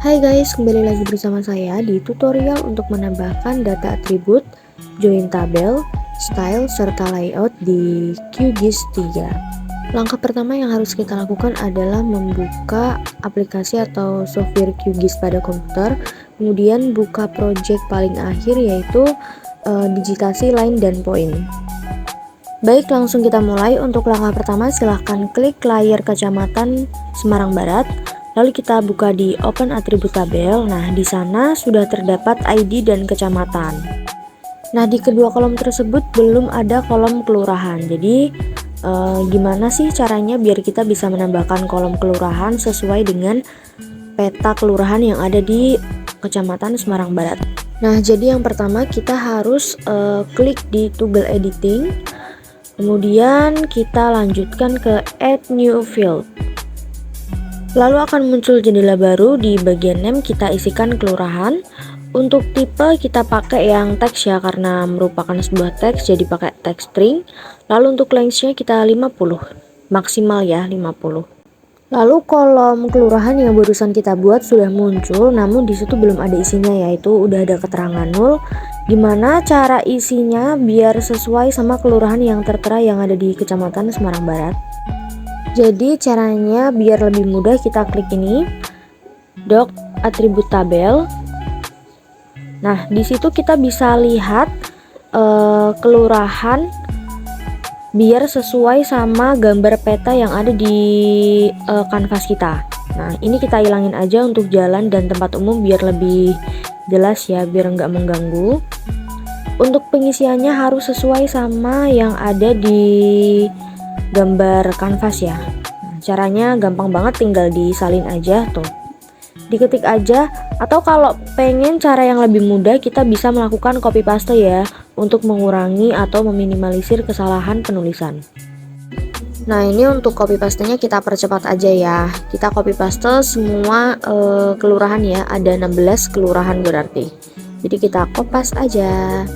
Hai guys, kembali lagi bersama saya di tutorial untuk menambahkan data atribut, join tabel, style, serta layout di QGIS 3. Langkah pertama yang harus kita lakukan adalah membuka aplikasi atau software QGIS pada komputer, kemudian buka project paling akhir yaitu digitasi line dan point. Baik, langsung kita mulai. Untuk langkah pertama silahkan klik layar kecamatan Semarang Barat. Lalu kita buka di Open Atribut Tabel. Nah, di sana sudah terdapat ID dan kecamatan. Nah, di kedua kolom tersebut belum ada kolom kelurahan. Jadi, gimana sih caranya biar kita bisa menambahkan kolom kelurahan sesuai dengan peta kelurahan yang ada di Kecamatan Semarang Barat? Nah, jadi yang pertama kita harus klik di toggle editing. Kemudian kita lanjutkan ke Add New Field. Lalu akan muncul jendela baru. Di bagian name kita isikan kelurahan. Untuk tipe kita pakai yang teks ya, karena merupakan sebuah teks jadi pakai teks string. Lalu untuk length-nya kita 50, maksimal ya 50. Lalu kolom kelurahan yang barusan kita buat sudah muncul, namun disitu belum ada isinya, yaitu udah ada keterangan 0. Gimana cara isinya biar sesuai sama kelurahan yang tertera yang ada di Kecamatan Semarang Barat? Jadi caranya biar lebih mudah, kita klik ini Doc Atribut Tabel. Nah, di situ kita bisa lihat kelurahan biar sesuai sama gambar peta yang ada di kanvas kita. Nah, ini kita hilangin aja untuk jalan dan tempat umum biar lebih jelas ya, biar nggak mengganggu. Untuk pengisiannya harus sesuai sama yang ada di gambar kanvas ya. Nah, caranya gampang banget, tinggal disalin aja tuh, diketik aja. Atau kalau pengen cara yang lebih mudah, kita bisa melakukan copy paste ya, untuk mengurangi atau meminimalisir kesalahan penulisan. Nah, ini untuk copy pastenya kita percepat aja ya. Kita copy paste semua kelurahan ya, ada 16 kelurahan berarti. Jadi kita copy paste aja.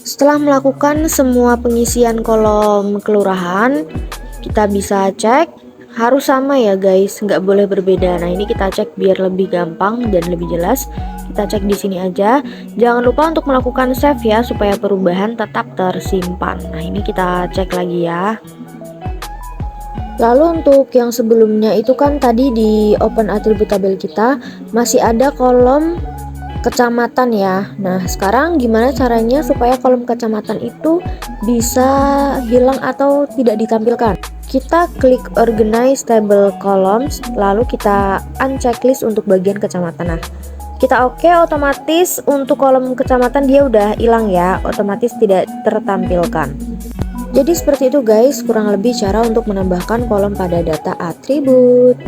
Setelah melakukan semua pengisian kolom kelurahan, kita bisa cek harus sama ya guys, nggak boleh berbeda. Nah, ini kita cek biar lebih gampang dan lebih jelas. Kita cek di sini aja. Jangan lupa untuk melakukan save ya, supaya perubahan tetap tersimpan. Nah, ini kita cek lagi ya. Lalu untuk yang sebelumnya itu kan tadi di Open Atribut Tabel kita masih ada kolom kecamatan ya. Nah, sekarang gimana caranya supaya kolom kecamatan itu bisa hilang atau tidak ditampilkan? Kita klik Organize Table Columns, lalu kita unchecklist untuk bagian kecamatan. Nah, kita oke, otomatis untuk kolom kecamatan dia udah hilang ya, otomatis tidak tertampilkan. Jadi seperti itu guys, kurang lebih cara untuk menambahkan kolom pada data atribut.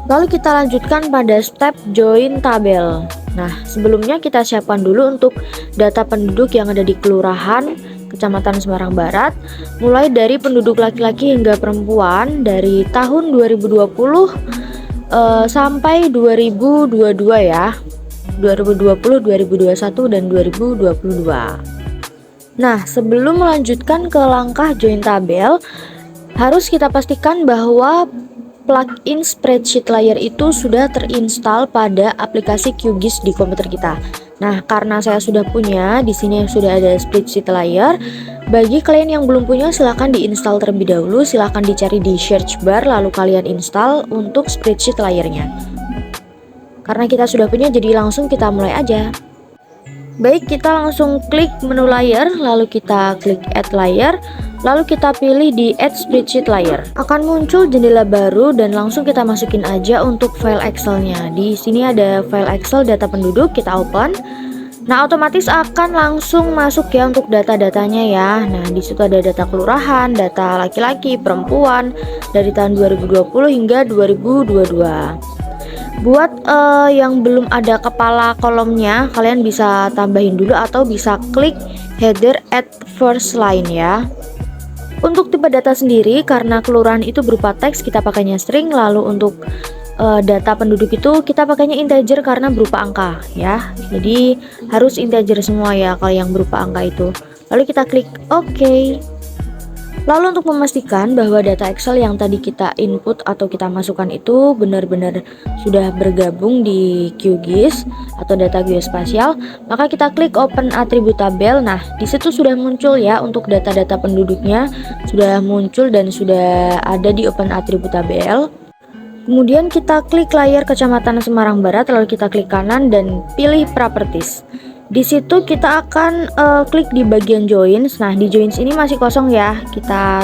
Lalu kita lanjutkan pada step join tabel. Nah, sebelumnya kita siapkan dulu untuk data penduduk yang ada di kelurahan Kecamatan Semarang Barat, mulai dari penduduk laki-laki hingga perempuan dari tahun 2020 sampai 2022 ya. 2020, 2021 dan 2022. Nah, sebelum melanjutkan ke langkah join tabel, harus kita pastikan bahwa plugin spreadsheet layer itu sudah terinstall pada aplikasi QGIS di komputer kita. Nah, karena saya sudah punya, di sini sudah ada spreadsheet layer. Bagi kalian yang belum punya, silahkan diinstal terlebih dahulu. Silahkan dicari di search bar, lalu kalian install untuk spreadsheet layernya. Karena kita sudah punya, jadi langsung kita mulai aja. Baik, kita langsung klik menu layer, lalu kita klik add layer, lalu kita pilih di add spreadsheet layer. Akan muncul jendela baru dan langsung kita masukin aja untuk file Excel-nya. Di sini ada file Excel data penduduk, kita open. Nah, otomatis akan langsung masuk ya untuk data-datanya ya. Nah, di situ ada data kelurahan, data laki-laki, perempuan dari tahun 2020 hingga 2022. Buat yang belum ada kepala kolomnya, kalian bisa tambahin dulu atau bisa klik header at first line ya. Untuk tipe data sendiri, karena kelurahan itu berupa teks, kita pakainya string. Lalu untuk data penduduk itu kita pakainya integer karena berupa angka ya. Jadi harus integer semua ya kalau yang berupa angka itu. Lalu kita klik OK. Lalu untuk memastikan bahwa data Excel yang tadi kita input atau kita masukkan itu benar-benar sudah bergabung di QGIS atau data geospasial, maka kita klik open atribut tabel. Nah, di situ sudah muncul ya untuk data-data penduduknya sudah muncul dan sudah ada di open atribut tabel. Kemudian kita klik layar Kecamatan Semarang Barat, lalu kita klik kanan dan pilih properties. Di situ kita akan klik di bagian joins. Nah, di joins ini masih kosong ya. Kita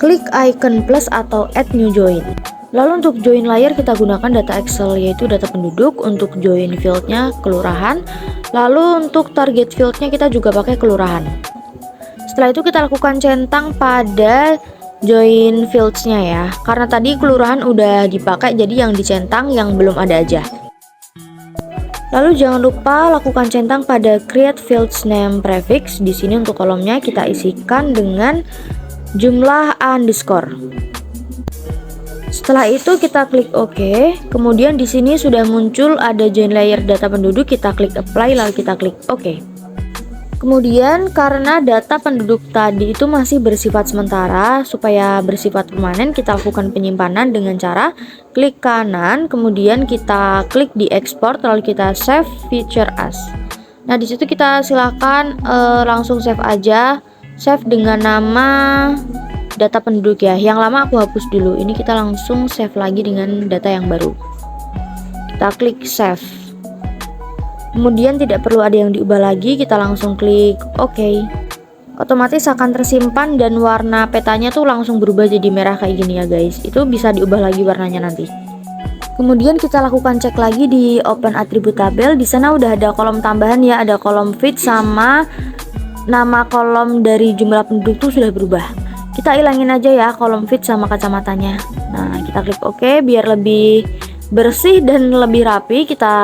klik icon plus atau add new join. Lalu untuk join layer kita gunakan data Excel yaitu data penduduk. Untuk join fieldnya kelurahan. Lalu untuk target fieldnya kita juga pakai kelurahan. Setelah itu kita lakukan centang pada join fieldsnya ya. Karena tadi kelurahan udah dipakai, jadi yang dicentang yang belum ada aja. Lalu jangan lupa lakukan centang pada create fields name prefix. Di sini untuk kolomnya kita isikan dengan jumlah underscore. Setelah itu kita klik OK. Kemudian di sini sudah muncul ada join layer data penduduk, kita klik apply lalu kita klik OK. Kemudian karena data penduduk tadi itu masih bersifat sementara, supaya bersifat permanen kita lakukan penyimpanan dengan cara klik kanan, kemudian kita klik di export lalu kita save feature as. Nah, di situ kita silakan langsung save aja, save dengan nama data penduduk ya. Yang lama aku hapus dulu. Ini kita langsung save lagi dengan data yang baru. Kita klik save. Kemudian tidak perlu ada yang diubah lagi, kita langsung klik OK. Otomatis akan tersimpan dan warna petanya tuh langsung berubah jadi merah kayak gini ya guys. Itu bisa diubah lagi warnanya nanti. Kemudian kita lakukan cek lagi di open atribut tabel. Di sana udah ada kolom tambahan ya, ada kolom feed sama nama kolom dari jumlah penduduk tuh sudah berubah. Kita ilangin aja ya kolom feed sama kacamatanya. Nah, kita klik OK biar lebih bersih dan lebih rapi. Kita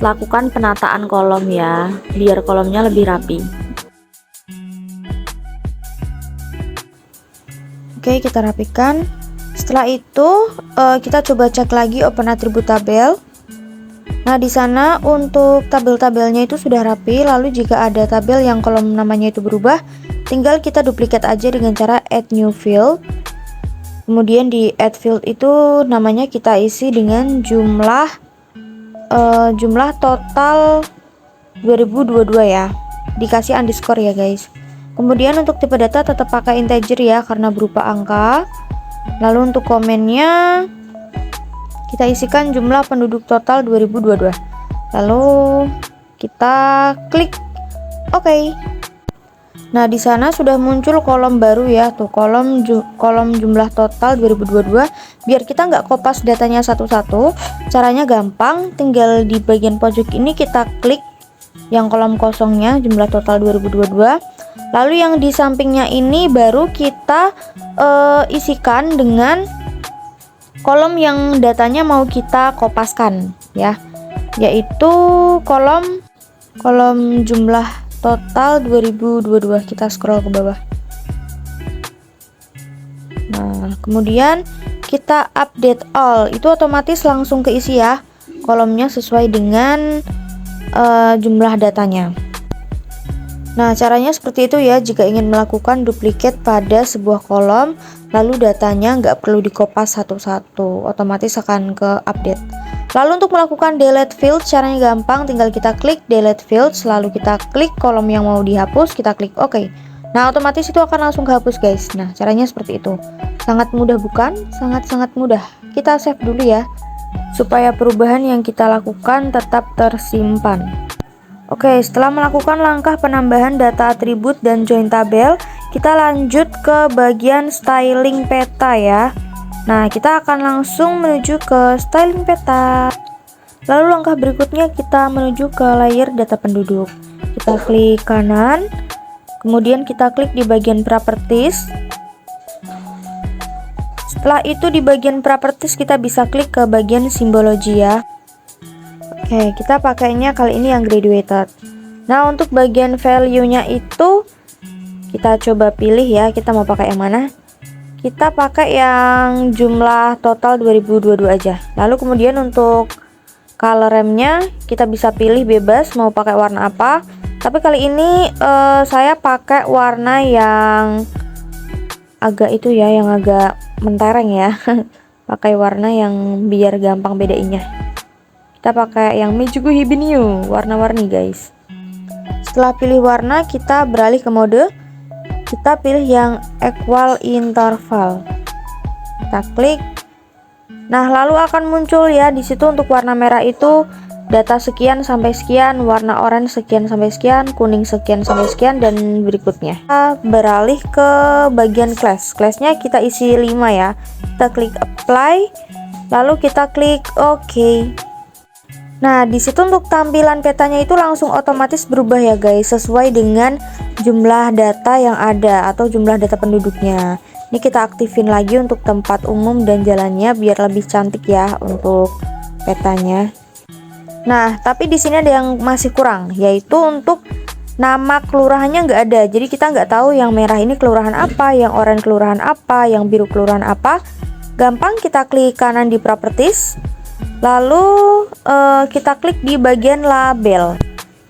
lakukan penataan kolom ya, biar kolomnya lebih rapi. Oke, kita rapikan. Setelah itu kita coba cek lagi open atribut tabel. Nah, di sana untuk tabel-tabelnya itu sudah rapi. Lalu jika ada tabel yang kolom namanya itu berubah, tinggal kita duplikat aja dengan cara add new field. Kemudian di add field itu namanya kita isi dengan jumlah total 2022 ya, dikasih underscore ya guys. Kemudian untuk tipe data tetap pakai integer ya karena berupa angka. Lalu untuk komennya kita isikan jumlah penduduk total 2022. Lalu kita klik OK. Nah, di sana sudah muncul kolom baru ya, tuh kolom jumlah total 2022. Biar kita nggak kopas datanya satu-satu, caranya gampang, tinggal di bagian pojok ini kita klik yang kolom kosongnya jumlah total 2022. Lalu yang di sampingnya ini baru kita isikan dengan kolom yang datanya mau kita kopaskan ya, yaitu kolom jumlah total 2022. Kita scroll ke bawah. Nah, kemudian kita update all, itu otomatis langsung keisi ya kolomnya sesuai dengan jumlah datanya. Nah, caranya seperti itu ya jika ingin melakukan duplikat pada sebuah kolom, lalu datanya nggak perlu dikopas satu-satu, otomatis akan ke update. Lalu untuk melakukan delete field caranya gampang, tinggal kita klik delete fields, lalu kita klik kolom yang mau dihapus, kita klik OK. Nah, otomatis itu akan langsung kehapus guys. Nah, caranya seperti itu. Sangat mudah bukan? Sangat-sangat mudah. Kita save dulu ya, supaya perubahan yang kita lakukan tetap tersimpan. Oke, setelah melakukan langkah penambahan data atribut dan join tabel, kita lanjut ke bagian styling peta ya. Nah, kita akan langsung menuju ke styling peta. Lalu langkah berikutnya kita menuju ke layer data penduduk. Kita klik kanan, kemudian kita klik di bagian properties. Setelah itu di bagian properties kita bisa klik ke bagian simbologi ya. Oke, kita pakainya kali ini yang graduated. Nah, untuk bagian value-nya itu kita coba pilih ya, kita mau pakai yang mana. Kita pakai yang jumlah total 2022 aja. Lalu kemudian untuk color remnya kita bisa pilih bebas mau pakai warna apa. Tapi kali ini saya pakai warna yang agak itu ya, yang agak mentereng ya. Pakai warna yang biar gampang bedainnya. Kita pakai yang Mijuku Hibiniu, warna-warni guys. Setelah pilih warna, kita beralih ke mode. Kita pilih yang equal interval. Kita klik. Nah, lalu akan muncul ya di situ untuk warna merah itu data sekian sampai sekian, warna oranye sekian sampai sekian, kuning sekian sampai sekian, dan berikutnya. Kita beralih ke bagian class. Classnya kita isi 5 ya. Kita klik apply, lalu kita klik OK. Nah, di situ untuk tampilan petanya itu langsung otomatis berubah ya guys, sesuai dengan jumlah data yang ada atau jumlah data penduduknya. Ini kita aktifin lagi untuk tempat umum dan jalannya biar lebih cantik ya untuk petanya. Nah, tapi di sini ada yang masih kurang, yaitu untuk nama kelurahannya nggak ada. Jadi kita nggak tahu yang merah ini kelurahan apa, yang oranye kelurahan apa, yang biru kelurahan apa. Gampang, kita klik kanan di properties. Lalu kita klik di bagian label.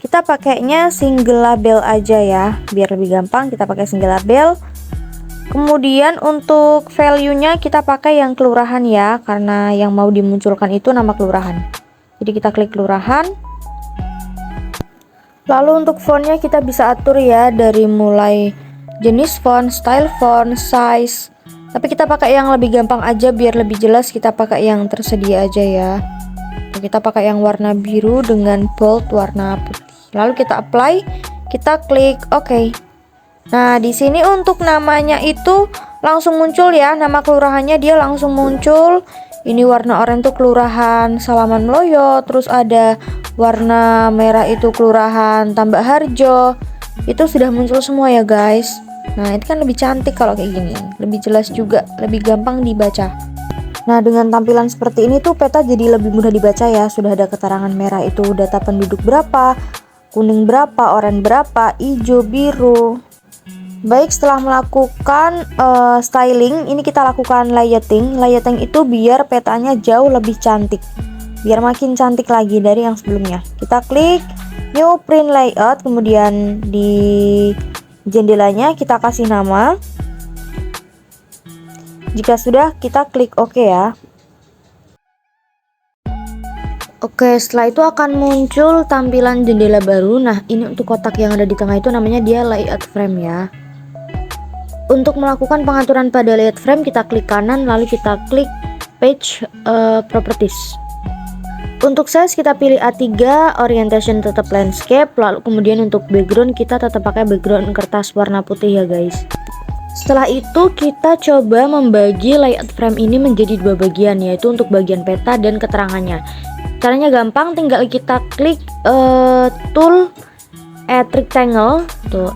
Kita pakainya single label aja ya, biar lebih gampang. Kita pakai single label. Kemudian untuk value-nya kita pakai yang kelurahan ya, karena yang mau dimunculkan itu nama kelurahan. Jadi kita klik kelurahan. Lalu untuk fontnya kita bisa atur ya, dari mulai jenis font, style font, size. Tapi kita pakai yang lebih gampang aja biar lebih jelas, kita pakai yang tersedia aja ya. Kita pakai yang warna biru dengan bold warna putih. Lalu kita apply, kita klik OK. Nah, di sini untuk namanya itu langsung muncul ya, nama kelurahannya dia langsung muncul. Ini warna oranye itu kelurahan Salaman Mloyo, terus ada warna merah itu kelurahan Tambak Harjo. Itu sudah muncul semua ya guys. Nah, itu kan lebih cantik kalau kayak gini, lebih jelas juga, lebih gampang dibaca. Nah, dengan tampilan seperti ini tuh peta jadi lebih mudah dibaca ya. Sudah ada keterangan merah itu data penduduk berapa, kuning berapa, oranye berapa, hijau, biru. Baik, setelah melakukan styling, ini kita lakukan layout. Layout itu biar petanya jauh lebih cantik, biar makin cantik lagi dari yang sebelumnya. Kita klik new print layout, kemudian di jendelanya kita kasih nama. Jika sudah, kita klik OK ya. Oke, setelah itu akan muncul tampilan jendela baru. Nah, ini untuk kotak yang ada di tengah itu namanya dia layout frame ya. Untuk melakukan pengaturan pada layout frame, kita klik kanan, lalu kita klik page properties. Untuk size kita pilih A3, orientation tetap landscape, lalu kemudian untuk background kita tetap pakai background kertas warna putih ya guys. Setelah itu kita coba membagi layout frame ini menjadi dua bagian, yaitu untuk bagian peta dan keterangannya. Caranya gampang, tinggal kita klik tool add rectangle,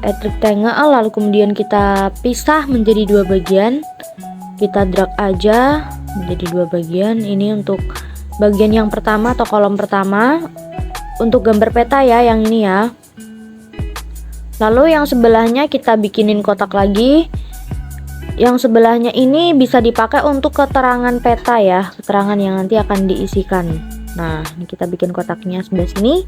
add rectangle, lalu kemudian kita pisah menjadi dua bagian. Kita drag aja menjadi dua bagian. Ini untuk bagian yang pertama atau kolom pertama untuk gambar peta ya, yang ini ya. Lalu yang sebelahnya kita bikinin kotak lagi. Yang sebelahnya ini bisa dipakai untuk keterangan peta ya, keterangan yang nanti akan diisikan. Nah, ini kita bikin kotaknya sebelah sini.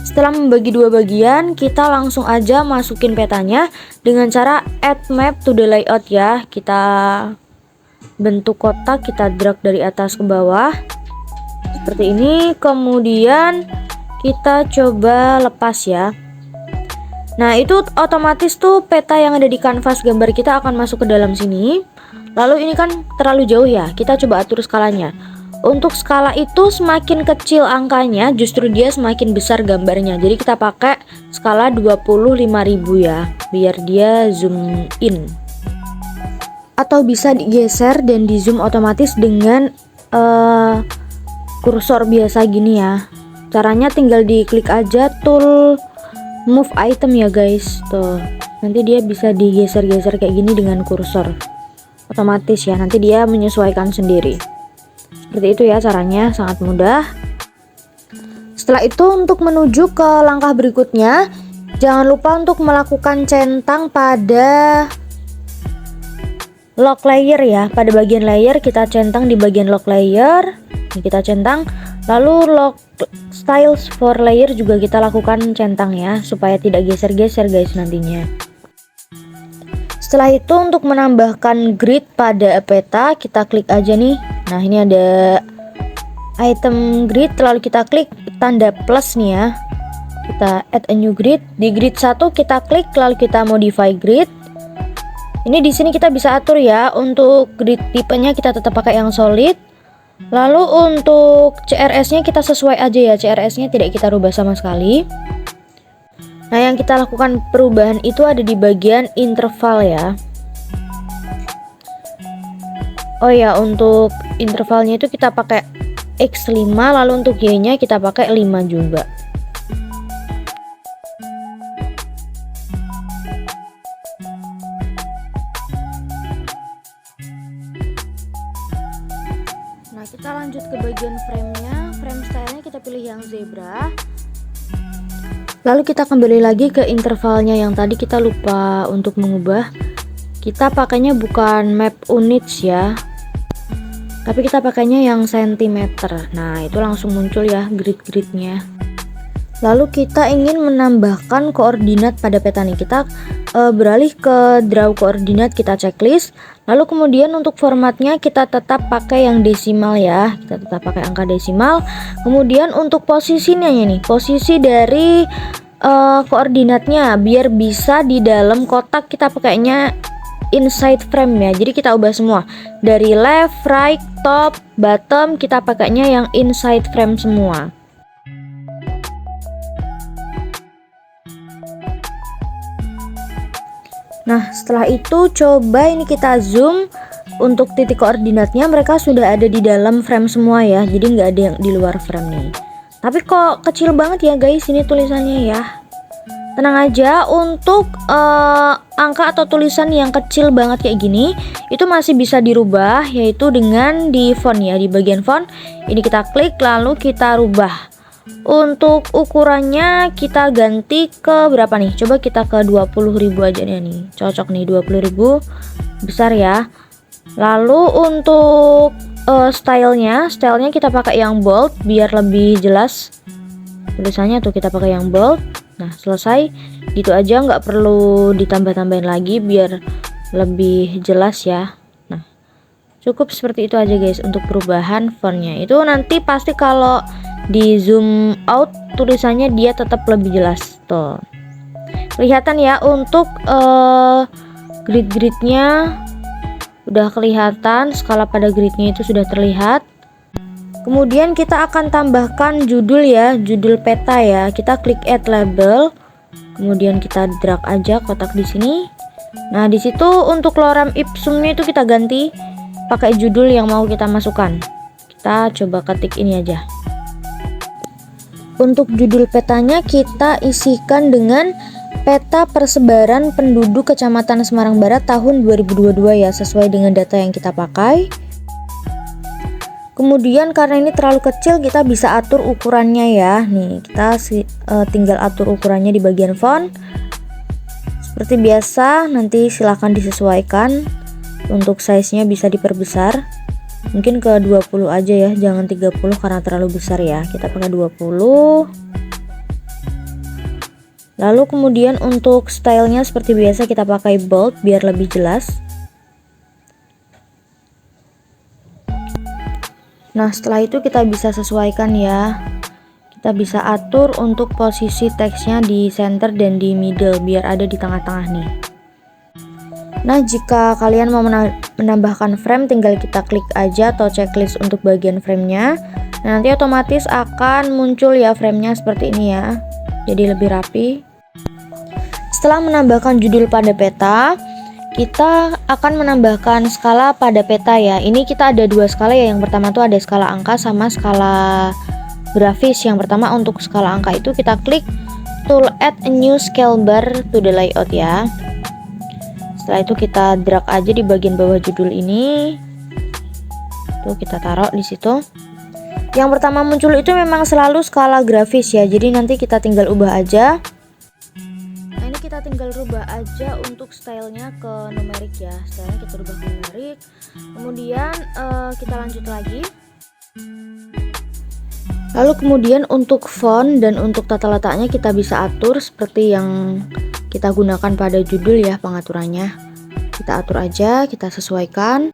Setelah membagi dua bagian, kita langsung aja masukin petanya dengan cara add map to the layout ya. Kita bentuk kotak, kita drag dari atas ke bawah seperti ini, kemudian kita coba lepas ya. Nah, itu otomatis tuh peta yang ada di kanvas gambar kita akan masuk ke dalam sini. Lalu ini kan terlalu jauh ya, kita coba atur skalanya. Untuk skala itu semakin kecil angkanya, justru dia semakin besar gambarnya. Jadi kita pakai skala 25.000 ya, biar dia zoom in. Atau bisa digeser dan di zoom otomatis dengan kursor biasa gini ya. Caranya tinggal diklik aja tool move item ya guys. Tuh, nanti dia bisa digeser-geser kayak gini dengan kursor otomatis ya, nanti dia menyesuaikan sendiri. Seperti itu ya caranya, sangat mudah. Setelah itu untuk menuju ke langkah berikutnya, jangan lupa untuk melakukan centang pada lock layer ya. Pada bagian layer kita centang di bagian lock layer. Ini kita centang. Lalu lock styles for layer juga kita lakukan centang ya, supaya tidak geser-geser guys nantinya. Setelah itu untuk menambahkan grid pada peta, kita klik aja nih. Nah ini ada item grid, lalu kita klik tanda plus nih ya. Kita add a new grid. Di grid 1 kita klik, lalu kita modify grid. Ini di sini kita bisa atur ya, untuk grid tipenya kita tetap pakai yang solid. Lalu untuk CRS-nya kita sesuai aja ya, CRS-nya tidak kita rubah sama sekali. Nah, yang kita lakukan perubahan itu ada di bagian interval ya. Oh ya, untuk intervalnya itu kita pakai X5, lalu untuk Y-nya kita pakai 5 juga. Nah, kita lanjut ke bagian frame-nya. Frame style-nya kita pilih yang zebra. Lalu kita kembali lagi ke intervalnya yang tadi kita lupa untuk mengubah. Kita pakainya bukan map units ya, tapi kita pakainya yang centimeter. Nah itu langsung muncul ya grid-gridnya. Lalu kita ingin menambahkan koordinat pada peta nih. Kita beralih ke draw koordinat, kita checklist. Lalu kemudian untuk formatnya kita tetap pakai yang desimal ya, kita tetap pakai angka desimal. Kemudian untuk posisinya nih, posisi dari koordinatnya biar bisa di dalam kotak, kita pakainya inside frame ya. Jadi kita ubah semua dari left, right, top, bottom, kita pakainya yang inside frame semua. Nah setelah itu coba ini kita zoom. Untuk titik koordinatnya mereka sudah ada di dalam frame semua ya, jadi nggak ada yang di luar frame nih. Tapi kok kecil banget ya guys ini tulisannya ya. Tenang aja, untuk angka atau tulisan yang kecil banget kayak gini itu masih bisa dirubah, yaitu dengan di font ya. Di bagian font ini kita klik lalu kita rubah. Untuk ukurannya kita ganti ke berapa nih? Coba kita ke 20.000 aja nih. Cocok nih 20.000, besar ya. Lalu untuk stylenya kita pakai yang bold biar lebih jelas tulisannya tuh, kita pakai yang bold. Nah selesai, gitu aja, nggak perlu ditambah-tambahin lagi biar lebih jelas ya. Nah cukup seperti itu aja guys untuk perubahan fontnya. Itu nanti pasti kalau di zoom out tulisannya dia tetap lebih jelas tuh, kelihatan ya. Untuk grid-gridnya udah kelihatan, skala pada gridnya itu sudah terlihat. Kemudian kita akan tambahkan judul ya, judul peta ya. Kita klik add label, kemudian kita drag aja kotak di sini. Nah di situ untuk lorem ipsumnya itu kita ganti pakai judul yang mau kita masukkan. Kita coba ketik ini aja. Untuk judul petanya kita isikan dengan peta persebaran penduduk Kecamatan Semarang Barat tahun 2022 ya, sesuai dengan data yang kita pakai. Kemudian karena ini terlalu kecil kita bisa atur ukurannya ya. Nih kita tinggal atur ukurannya di bagian font. Seperti biasa, nanti silahkan disesuaikan. Untuk size-nya bisa diperbesar. Mungkin ke 20 aja ya, jangan 30 karena terlalu besar ya. Kita pakai 20. Lalu kemudian untuk stylenya seperti biasa kita pakai bold biar lebih jelas. Nah setelah itu kita bisa sesuaikan ya. Kita bisa atur untuk posisi teksnya di center dan di middle biar ada di tengah-tengah nih. Nah jika kalian mau menambahkan frame tinggal kita klik aja atau checklist untuk bagian framenya. Nah, nanti otomatis akan muncul ya framenya seperti ini ya, jadi lebih rapi. Setelah menambahkan judul pada peta, kita akan menambahkan skala pada peta ya. Ini kita ada dua skala ya, yang pertama tuh ada skala angka sama skala grafis. Yang pertama untuk skala angka itu kita klik tool add a new scale bar to the layout ya. Setelah itu kita drag aja di bagian bawah judul ini. Tuh kita taruh di situ. Yang pertama muncul itu memang selalu skala grafis ya. Jadi nanti kita tinggal ubah aja. Nah, ini kita tinggal rubah aja untuk stylenya ke numerik ya. Stylenya kita rubah ke numerik. Kemudian kita lanjut lagi. Lalu kemudian untuk font dan untuk tata letaknya kita bisa atur seperti yang kita gunakan pada judul ya pengaturannya. Kita atur aja, kita sesuaikan.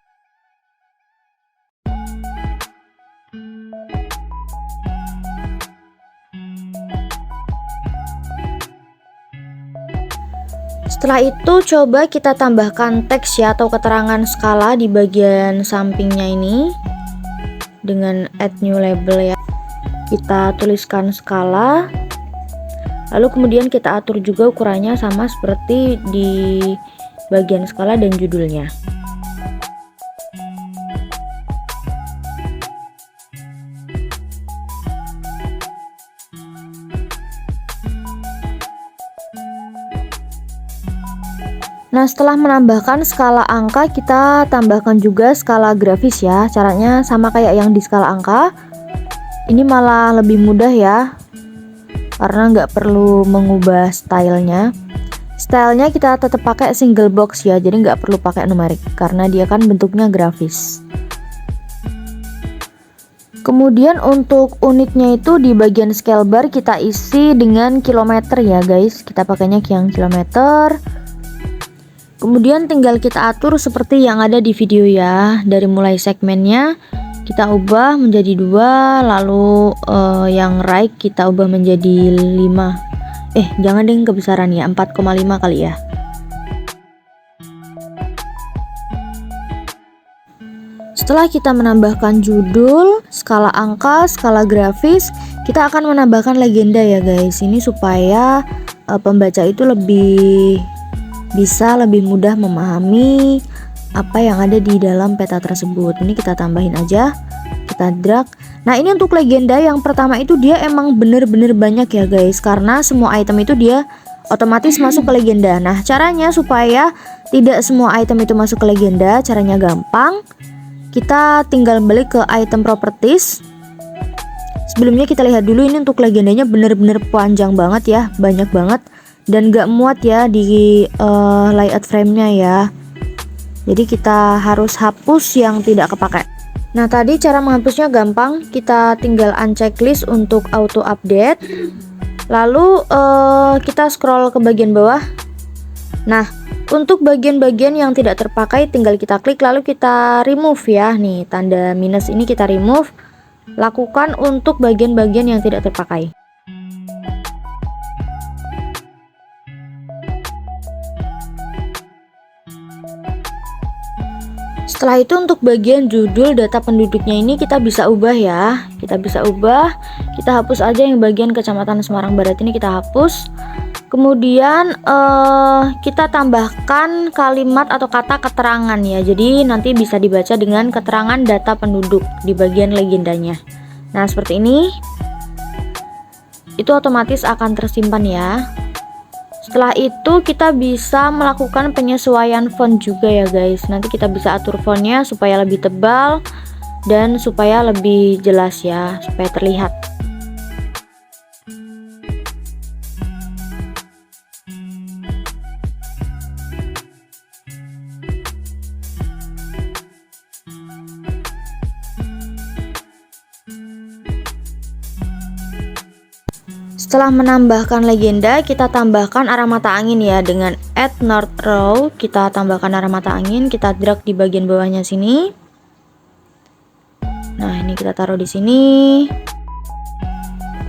Setelah itu coba kita tambahkan teks ya atau keterangan skala di bagian sampingnya ini dengan add new label ya. Kita tuliskan skala, lalu kemudian kita atur juga ukurannya sama seperti di bagian skala dan judulnya. Nah, setelah menambahkan skala angka, kita tambahkan juga skala grafis ya. Caranya sama kayak yang di skala angka. Ini malah lebih mudah ya, karena nggak perlu mengubah stylenya. Stylenya kita tetap pakai single box ya, jadi nggak perlu pakai numerik karena dia kan bentuknya grafis. Kemudian untuk unitnya itu di bagian scale bar kita isi dengan kilometer ya guys. Kita pakainya yang kilometer. Kemudian tinggal kita atur seperti yang ada di video ya. Dari mulai segmennya kita ubah menjadi 2, lalu yang right kita ubah menjadi 5. Jangan deh kebesaran ya, 4,5 kali ya. Setelah kita menambahkan judul, skala angka, skala grafis, kita akan menambahkan legenda ya guys. Ini supaya pembaca itu bisa lebih mudah memahami apa yang ada di dalam peta tersebut. Ini kita tambahin aja, kita drag. Nah, ini untuk legenda yang pertama itu dia emang bener-bener banyak ya guys, karena semua item itu dia otomatis masuk ke legenda. Nah, caranya supaya tidak semua item itu masuk ke legenda, caranya gampang. Kita tinggal balik ke item properties. Sebelumnya kita lihat dulu ini untuk legendanya bener-bener panjang banget ya, banyak banget, dan gak muat ya di layout framenya ya. Jadi kita harus hapus yang tidak kepakai. Nah, tadi cara menghapusnya gampang. Kita tinggal uncheck list untuk auto update. Lalu kita scroll ke bagian bawah. Nah, untuk bagian-bagian yang tidak terpakai tinggal kita klik lalu kita remove ya. Nih, tanda minus ini kita remove. Lakukan untuk bagian-bagian yang tidak terpakai. Setelah itu untuk bagian judul data penduduknya ini kita bisa ubah ya. Kita bisa ubah, kita hapus aja yang bagian Kecamatan Semarang Barat ini kita hapus. Kemudian kita tambahkan kalimat atau kata keterangan ya. Jadi nanti bisa dibaca dengan keterangan data penduduk di bagian legendanya. Nah, seperti ini. Itu otomatis akan tersimpan ya. Setelah itu kita bisa melakukan penyesuaian font juga ya guys. Nanti kita bisa atur fontnya supaya lebih tebal dan supaya lebih jelas ya, supaya terlihat. Setelah menambahkan legenda, kita tambahkan arah mata angin ya dengan add north row. Kita tambahkan arah mata angin, kita drag di bagian bawahnya sini. Nah, ini kita taruh di sini.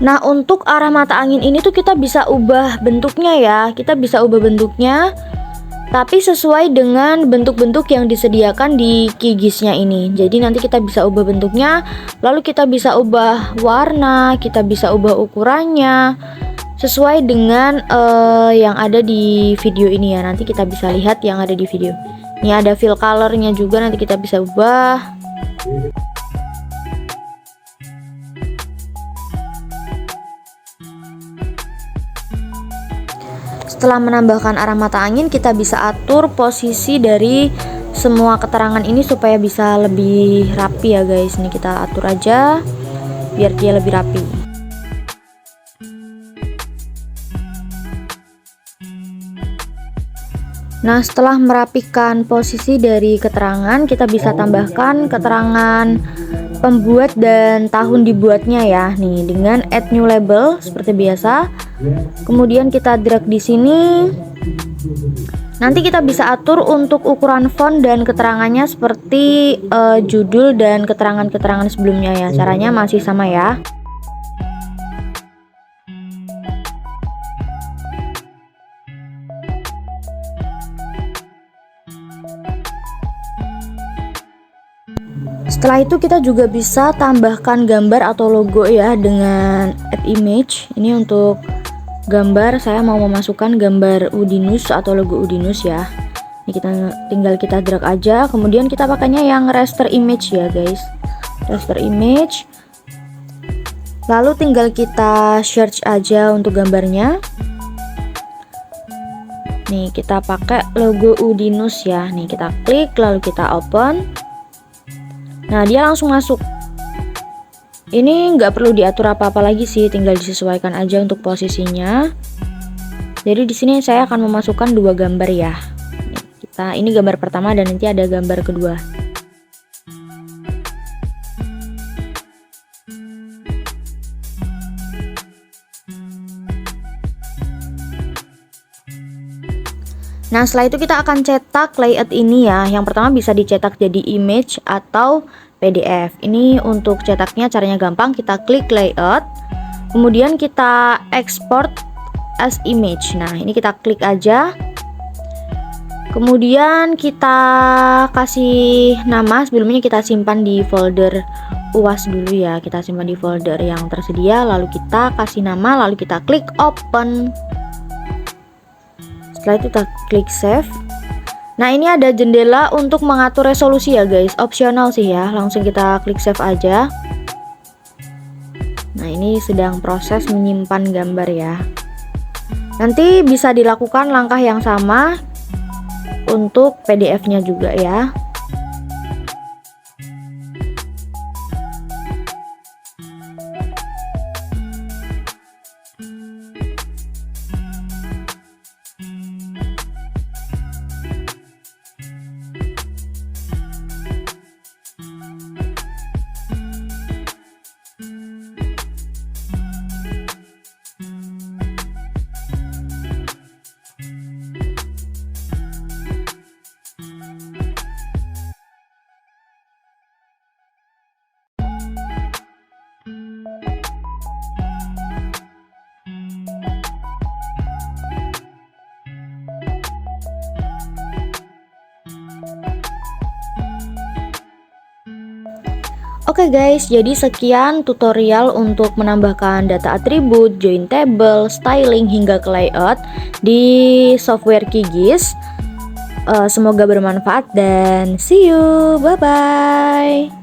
Nah, untuk arah mata angin ini tuh kita bisa ubah bentuknya ya. Kita bisa ubah bentuknya, tapi sesuai dengan bentuk-bentuk yang disediakan di Qigisnya ini. Jadi nanti kita bisa ubah bentuknya, lalu kita bisa ubah warna, kita bisa ubah ukurannya sesuai dengan yang ada di video ini ya. Nanti kita bisa lihat yang ada di video. Ini ada fill colornya juga, nanti kita bisa ubah. Setelah menambahkan arah mata angin, kita bisa atur posisi dari semua keterangan ini supaya bisa lebih rapi ya guys. Ini kita atur aja biar dia lebih rapi. Nah, setelah merapikan posisi dari keterangan, kita bisa tambahkan keterangan pembuat dan tahun dibuatnya ya. Nih, dengan add new label seperti biasa. Kemudian kita drag di sini. Nanti kita bisa atur untuk ukuran font dan keterangannya seperti judul dan keterangan-keterangan sebelumnya ya. Caranya masih sama ya. Setelah itu kita juga bisa tambahkan gambar atau logo ya dengan add image. Ini untuk gambar, saya mau memasukkan gambar Udinus atau logo Udinus ya. Ini tinggal kita drag aja, kemudian kita pakainya yang raster image ya guys. Raster image. Lalu tinggal kita search aja untuk gambarnya. Nih, kita pakai logo Udinus ya. Nih, kita klik lalu kita open. Nah, dia langsung masuk. Ini nggak perlu diatur apa-apa lagi sih, tinggal disesuaikan aja untuk posisinya. Jadi di sini saya akan memasukkan 2 gambar ya. Ini gambar pertama dan nanti ada gambar kedua. Nah, setelah itu kita akan cetak layout ini ya. Yang pertama bisa dicetak jadi image atau PDF. Ini untuk cetaknya caranya gampang, kita klik layout, kemudian kita export as image. Nah, ini kita klik aja. Kemudian kita kasih nama, sebelumnya kita simpan di folder UAS dulu ya. Kita simpan di folder yang tersedia, lalu kita kasih nama, lalu kita klik open. Setelah itu kita klik save. Nah, ini ada jendela untuk mengatur resolusi ya guys, opsional sih ya. Langsung kita klik save aja. Nah, ini sedang proses menyimpan gambar ya. Nanti bisa dilakukan langkah yang sama untuk PDF-nya juga ya. Oke guys, jadi sekian tutorial untuk menambahkan data atribut, join table, styling hingga ke layout di software QGIS. Semoga bermanfaat dan see you, bye bye.